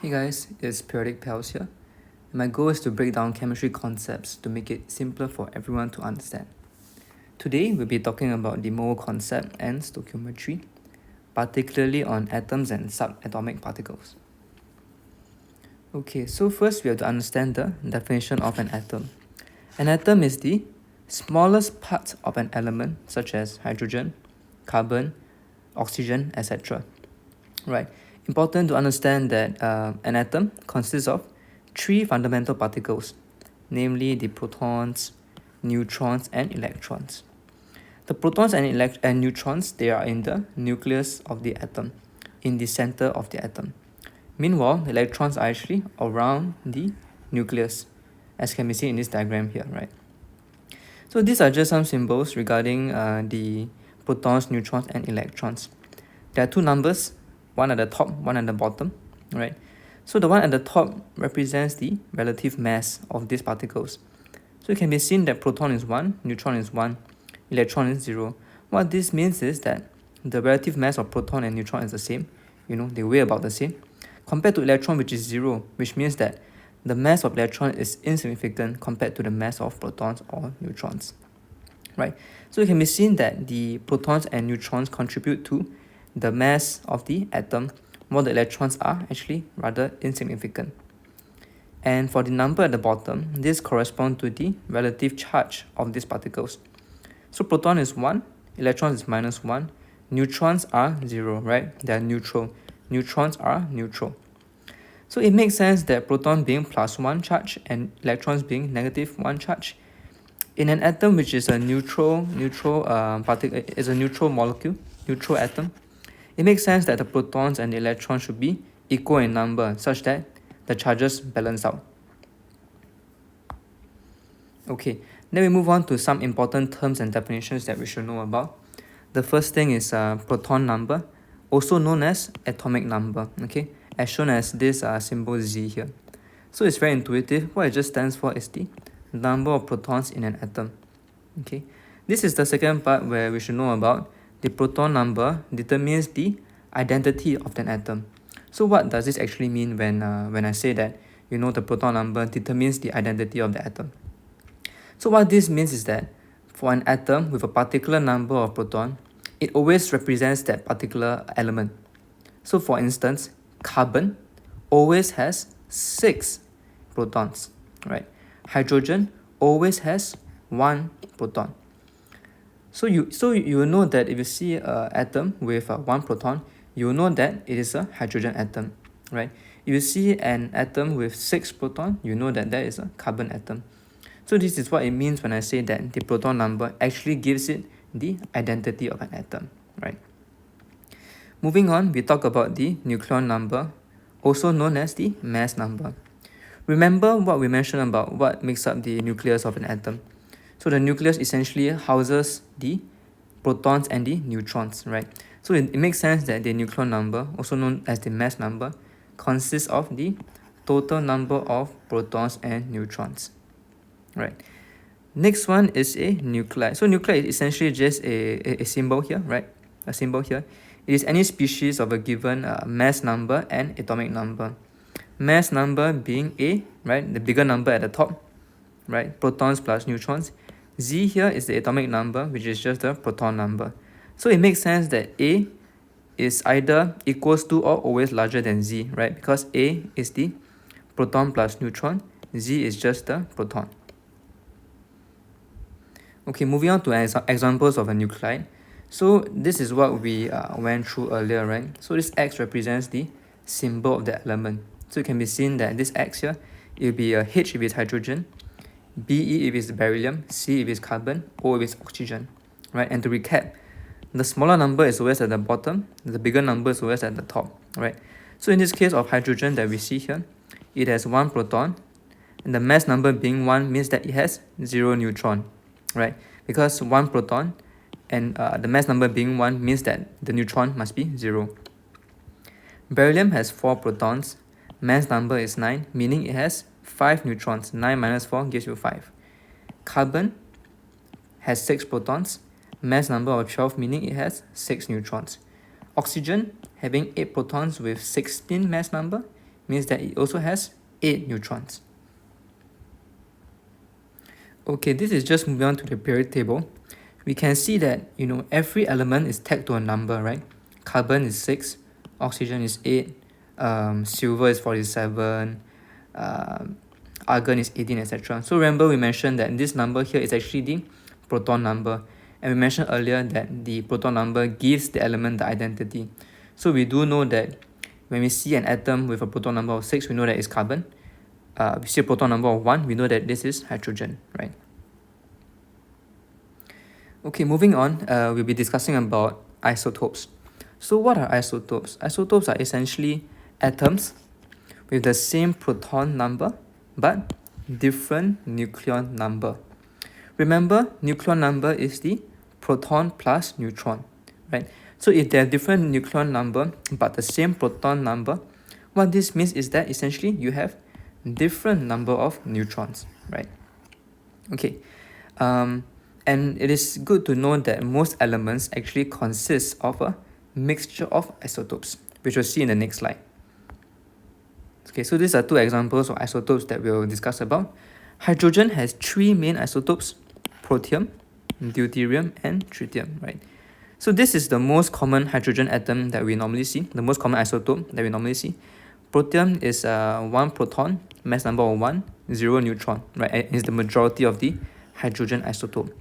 Hey guys, it's Periodic Pals here. My goal is to break down chemistry concepts to make it simpler for everyone to understand. Today, we'll be talking about the mole concept and stoichiometry, particularly on atoms and subatomic particles. Okay, so first we have to understand the definition of an atom. An atom is the smallest part of an element, such as hydrogen, carbon, oxygen, etc. Right. Important to understand that an atom consists of three fundamental particles, namely the protons, neutrons, and electrons. The protons and neutrons, they are in the nucleus of the atom, in the center of the atom. Meanwhile, the electrons are actually around the nucleus, as can be seen in this diagram here, right? So these are just some symbols regarding the protons, neutrons, and electrons. There are two numbers, one at the top, one at the bottom, right? So the one at the top represents the relative mass of these particles. So it can be seen that proton is 1, neutron is 1, electron is 0. What this means is that the relative mass of proton and neutron is the same. They weigh about the same. Compared to electron, which is 0, which means that the mass of electron is insignificant compared to the mass of protons or neutrons, right? So it can be seen that the protons and neutrons contribute to the mass of the atom, while the electrons are actually rather insignificant. And for the number at the bottom, this corresponds to the relative charge of these particles. So proton is 1, electron is -1, neutrons are 0, right? They are neutral. Neutrons are neutral. So it makes sense that proton being +1 charge and electrons being -1 charge. In an atom which is a neutral particle, is a neutral molecule, neutral atom, it makes sense that the protons and the electrons should be equal in number such that the charges balance out. Okay, then we move on to some important terms and definitions that we should know about. The first thing is proton number, also known as atomic number, okay, as shown as this symbol Z here. So it's very intuitive. What it just stands for is the number of protons in an atom. Okay, this is the second part where we should know about the proton number determines the identity of an atom. So what does this actually mean when I say that the proton number determines the identity of the atom? So what this means is that for an atom with a particular number of proton, it always represents that particular element. So for instance, carbon always has 6 protons, right? Hydrogen always has 1 proton. So you will know that if you see an atom with 1 proton, you will know that it is a hydrogen atom, right? If you see an atom with 6 proton, you know that that is a carbon atom. So this is what it means when I say that the proton number actually gives it the identity of an atom, right? Moving on, we talk about the nucleon number, also known as the mass number. Remember what we mentioned about what makes up the nucleus of an atom. So the nucleus essentially houses the protons and the neutrons, right? So it makes sense that the nucleon number, also known as the mass number, consists of the total number of protons and neutrons, right? Next one is a nuclide. So nuclide is essentially just a symbol here, right? A symbol here. It is any species of a given mass number and atomic number. Mass number being A, right? The bigger number at the top, right? Protons plus neutrons. Z here is the atomic number, which is just the proton number. So it makes sense that A is either equals to or always larger than Z, right? Because A is the proton plus neutron, Z is just the proton. Okay, moving on to examples of a nuclide. So this is what we went through earlier, right? So this X represents the symbol of the element. So it can be seen that this X here, it will be a H if it's hydrogen, Be if it's beryllium, C if it's carbon, O if it's oxygen, right? And to recap, the smaller number is always at the bottom, the bigger number is always at the top, right? So in this case of hydrogen that we see here, it has 1 proton, and the mass number being 1 means that it has 0 neutron, right? Because 1 proton and the mass number being 1 means that the neutron must be 0. Beryllium has 4 protons, mass number is 9, meaning it has 5 neutrons. 9 minus 4 gives you 5. Carbon has 6 protons, mass number of 12, meaning it has 6 neutrons. Oxygen having 8 protons with 16 mass number, means that it also has 8 neutrons. Okay, this is just moving on to the periodic table. We can see that, every element is tagged to a number, right? Carbon is 6, oxygen is 8, silver is 47, argon is 18, etc. So remember we mentioned that this number here is actually the proton number, and we mentioned earlier that the proton number gives the element the identity. So we do know that when we see an atom with a proton number of 6, we know that it's carbon. We see a proton number of 1, we know that this is hydrogen, right? Okay, moving on, we'll be discussing about isotopes. So what are isotopes? Isotopes are essentially atoms with the same proton number but different nucleon number. Remember, nucleon number is the proton plus neutron, right? So if they have different nucleon number but the same proton number, what this means is that essentially you have different number of neutrons, right? Okay, and it is good to know that most elements actually consist of a mixture of isotopes, which we'll see in the next slide. Okay, so these are two examples of isotopes that we'll discuss about. Hydrogen has 3 main isotopes: protium, deuterium, and tritium, right? So this is the most common hydrogen atom that we normally see, the most common isotope that we normally see. Protium is 1 proton, mass number of 1, 0 neutron, right? And it's the majority of the hydrogen isotope.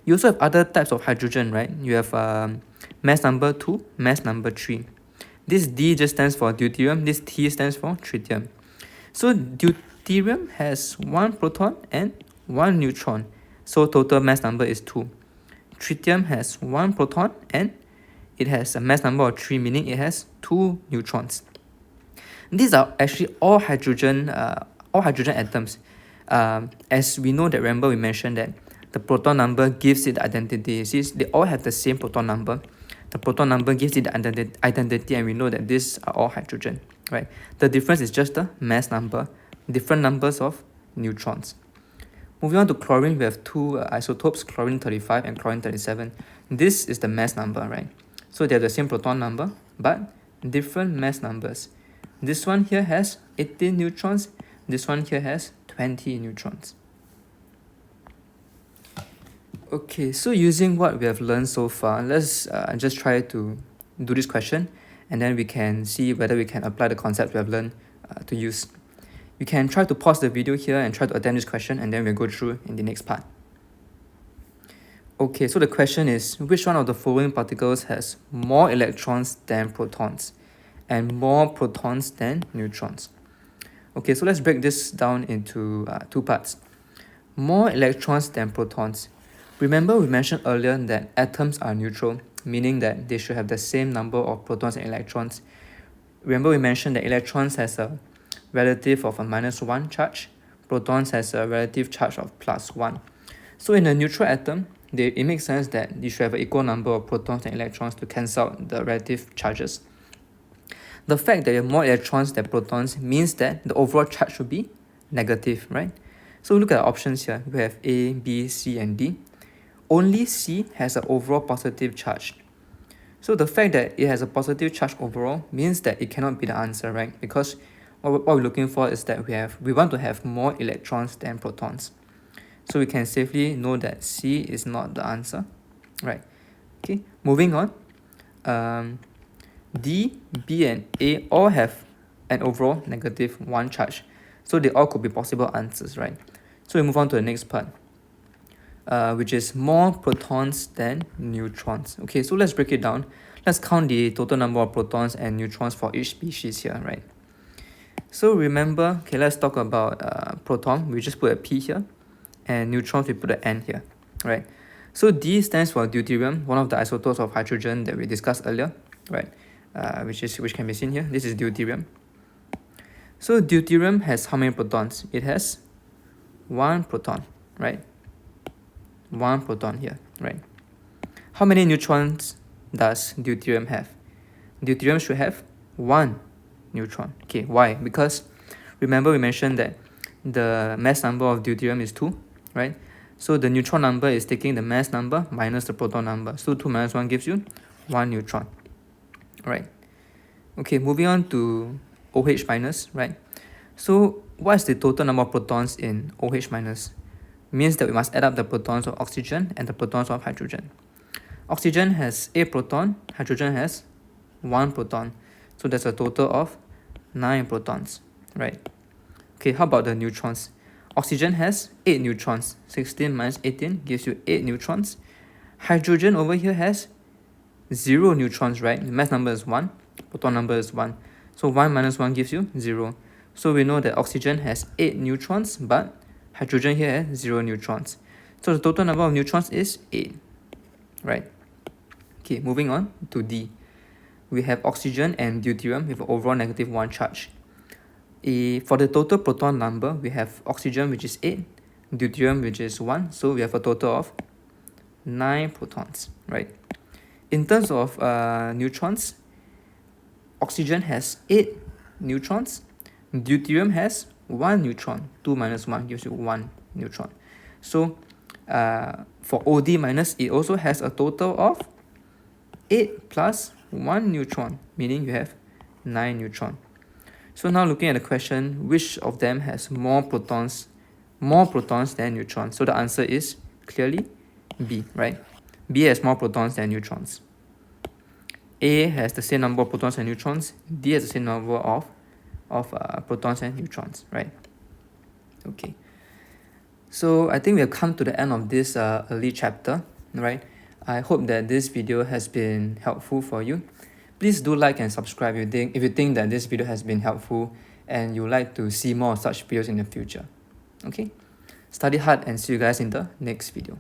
You also have other types of hydrogen, right? You have mass number 2, mass number 3. This D just stands for deuterium, this T stands for tritium. So deuterium has 1 proton and 1 neutron, so total mass number is 2. Tritium has 1 proton and it has a mass number of 3, meaning it has 2 neutrons. These are actually all hydrogen atoms. As we know that, remember we mentioned that the proton number gives it the identity. See, they all have the same proton number. The proton number gives it the identity, and we know that these are all hydrogen, right? The difference is just the mass number, different numbers of neutrons. Moving on to chlorine, we have 2 isotopes, chlorine 35 and chlorine 37. This is the mass number, right? So they have the same proton number, but different mass numbers. This one here has 18 neutrons, this one here has 20 neutrons. Okay, so using what we have learned so far, let's just try to do this question, and then we can see whether we can apply the concepts we have learned to use. You can try to pause the video here and try to attempt this question, and then we'll go through in the next part. Okay, so the question is, which one of the following particles has more electrons than protons and more protons than neutrons? Okay, so let's break this down into 2 parts. More electrons than protons. Remember we mentioned earlier that atoms are neutral, meaning that they should have the same number of protons and electrons. Remember we mentioned that electrons has a relative of a -1 charge, protons has a relative charge of +1. So in a neutral atom, it makes sense that you should have an equal number of protons and electrons to cancel out the relative charges. The fact that you have more electrons than protons means that the overall charge should be negative, right? So look at the options here. We have A, B, C, and D. Only C has an overall positive charge. So the fact that it has a positive charge overall means that it cannot be the answer, right? Because what we're looking for is that we want to have more electrons than protons. So we can safely know that C is not the answer, right? Okay, moving on. D, B, and A all have an overall -1 charge. So they all could be possible answers, right? So we move on to the next part, which is more protons than neutrons. Okay, so let's break it down. Let's count the total number of protons and neutrons for each species here, right? So remember, okay, let's talk about proton. We just put a P here, and neutrons we put an N here, right? So D stands for deuterium, one of the isotopes of hydrogen that we discussed earlier, right? Which can be seen here. This is deuterium. So deuterium has how many protons? It has 1 proton, right? 1 proton here, right? How many neutrons does deuterium have? Deuterium should have 1 neutron. Okay, why? Because remember we mentioned that the mass number of deuterium is 2, right? So the neutron number is taking the mass number minus the proton number. So 2 minus 1 gives you 1 neutron, right? Okay, moving on to OH minus, right? So what is the total number of protons in OH minus? Means that we must add up the protons of oxygen and the protons of hydrogen. Oxygen has 8 proton, hydrogen has 1 proton. So that's a total of 9 protons, right? Okay, how about the neutrons? Oxygen has 8 neutrons. 16 minus 18 gives you 8 neutrons. Hydrogen over here has 0 neutrons, right? The mass number is 1, proton number is 1. So 1 minus 1 gives you 0. So we know that oxygen has 8 neutrons, but hydrogen here has 0 neutrons. So the total number of neutrons is 8, right? Okay, moving on to D. We have oxygen and deuterium with overall negative 1 charge. For the total proton number, we have oxygen, which is 8, deuterium, which is 1. So we have a total of 9 protons, right? In terms of neutrons, oxygen has 8 neutrons, deuterium has 1 neutron. 2 minus 1 gives you 1 neutron. So for OD minus, it also has a total of 8 plus 1 neutron, meaning you have 9 neutron. So now looking at the question, which of them has more protons than neutrons? So the answer is clearly B, right? B has more protons than neutrons. A has the same number of protons and neutrons. D has the same number of protons and neutrons, right? Okay. So I think we have come to the end of this early chapter, right? I hope that this video has been helpful for you. Please do like and subscribe if you think that this video has been helpful and you would like to see more of such videos in the future. Okay? Study hard and see you guys in the next video.